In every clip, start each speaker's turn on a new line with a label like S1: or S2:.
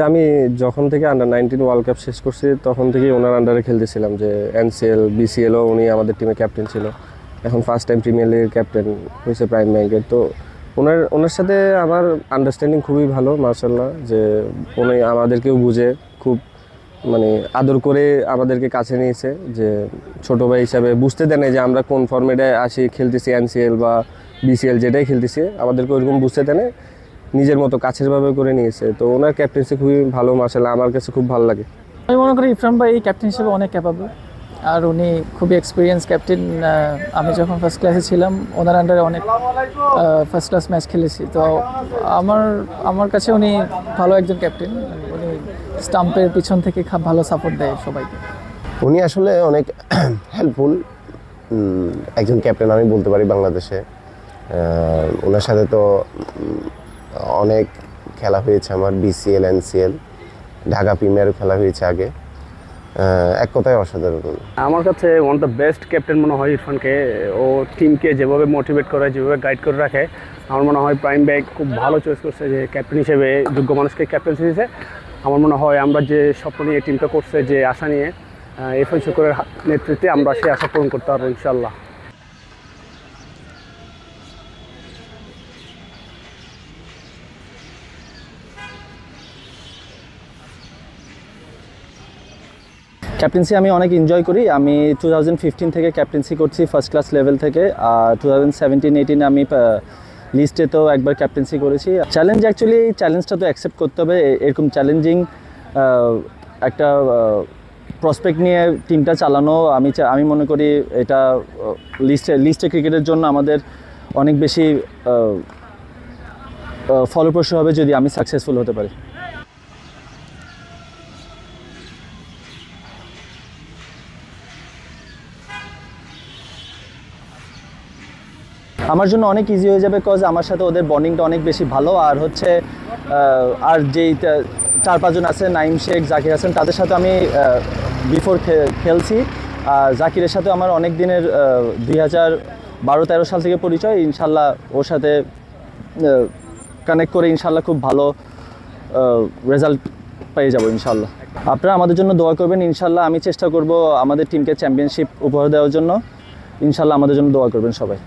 S1: আমি যখন থেকে আন্ডার 19 ওয়ার্ল্ড কাপ শেষ করছি তখন থেকেই ওনার আন্ডারে খেলতেছিলাম, যে এনসিএল বিসিএলও উনি আমাদের টিমে ক্যাপ্টেন ছিল। এখন ফার্স্ট টাইম প্রিমিয়ার লিগের ক্যাপ্টেন হয়েছে প্রাইম ব্যাংকের। তো ওনার সাথে আমার আন্ডারস্ট্যান্ডিং খুবই ভালো মাশাআল্লাহ, যে উনি আমাদেরকেও বুঝে খুব মানে আদর করে আমাদেরকে কাছে নিয়েছে, যে ছোটো ভাই হিসাবে বুঝতে দেয় না যে আমরা কোন ফর্মেটে আসি খেলতেছি, এনসিএল বা বিসিএল যেটাই খেলতেছি আমাদেরকে ওইরকম বুঝতে দেয় না, নিজের মতো কাছের ভাবে করে নিয়েছে। তো ওনার ক্যাপ্টেন্সি খুবই ভালো মাশাআল্লাহ, আমার কাছে খুব ভালো লাগে।
S2: আমি মনে করি ইরফান ভাই ক্যাপ্টেন হিসেবে অনেক ক্যাপাবল, আর উনি খুবই এক্সপিরিয়েন্স ক্যাপ্টেন। আমি যখন ফার্স্ট ক্লাসে ছিলাম ওনার আন্ডারে অনেক ফার্স্ট ক্লাস ম্যাচ খেলেছি। তো আমার কাছে উনি ভালো একজন ক্যাপ্টেন। উনি স্টাম্পের পিছন থেকে ভালো সাপোর্ট দেয় সবাইকে।
S3: উনি আসলে অনেক হেল্পফুল একজন ক্যাপ্টেন আমি বলতে পারি বাংলাদেশে। ওনার সাথে তো অনেক খেলা হয়েছে আমার, বিসিএল, এনসিএল, ঢাকা প্রিমিয়ারও খেলা হয়েছে আগে। এক কথায় অসাধারণ।
S4: আমার কাছে one of the best captain মনে হয় ইরফানকে। ও টিমকে যেভাবে মোটিভেট করে, যেভাবে গাইড করে রাখে, আমার মনে হয় প্রাইম ব্যাংক খুব ভালো চয়েস করছে যে ক্যাপ্টেন হিসেবে যোগ্য মানুষকে ক্যাপ্টেন্সি দিয়েছে। আমার মনে হয় আমরা যে স্বপ্ন নিয়ে টিমটা করছে, যে আশা নিয়ে, ইরফান শুকরের নেতৃত্বে আমরা সেই আশা পূরণ করতে পারবো ইনশাল্লাহ।
S2: ক্যাপ্টেন্সি আমি অনেক এনজয় করি। আমি 2015 থেকে ক্যাপ্টেন্সি করছি ফার্স্ট ক্লাস লেভেল থেকে, আর 2017-18 আমি লিস্টে তো একবার ক্যাপ্টেন্সি করেছি। চ্যালেঞ্জ, অ্যাকচুয়ালি চ্যালেঞ্জটা তো অ্যাকসেপ্ট করতে হবে। এরকম চ্যালেঞ্জিং একটা প্রসপেক্ট নিয়ে টিমটা চালানো, আমি মনে করি এটা লিস্টে ক্রিকেটের জন্য আমাদের অনেক বেশি ফলপ্রসূ হবে যদি আমি সাকসেসফুল হতে পারি। আমার জন্য অনেক ইজি হয়ে যাবে, কজ আমার সাথে ওদের বন্ডিংটা অনেক বেশি ভালো। আর হচ্ছে আর যেই 4-5 জন আছে, নাইম শেখ, জাকির হাসান, তাদের সাথে আমি বিফোর খেলছি। জাকিরের সাথে আমার অনেক দিনের 2012-13 সাল থেকে পরিচয়। ইনশাল্লাহ ওর সাথে কানেক্ট করে ইনশাল্লাহ খুব ভালো রেজাল্ট পেয়ে যাবো ইনশাল্লাহ। আপনারা আমাদের জন্য দোয়া করবেন। ইনশাল্লাহ আমি চেষ্টা করব আমাদের টিমকে চ্যাম্পিয়নশিপ উপহার দেওয়ার জন্য। ইনশাল্লাহ আমাদের জন্য দোয়া করবেন সবাই।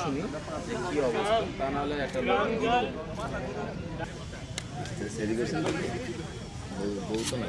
S5: শুনি কি অবস্থা, তা নাহলে একটা সেলিব্রেশন বউ তো না।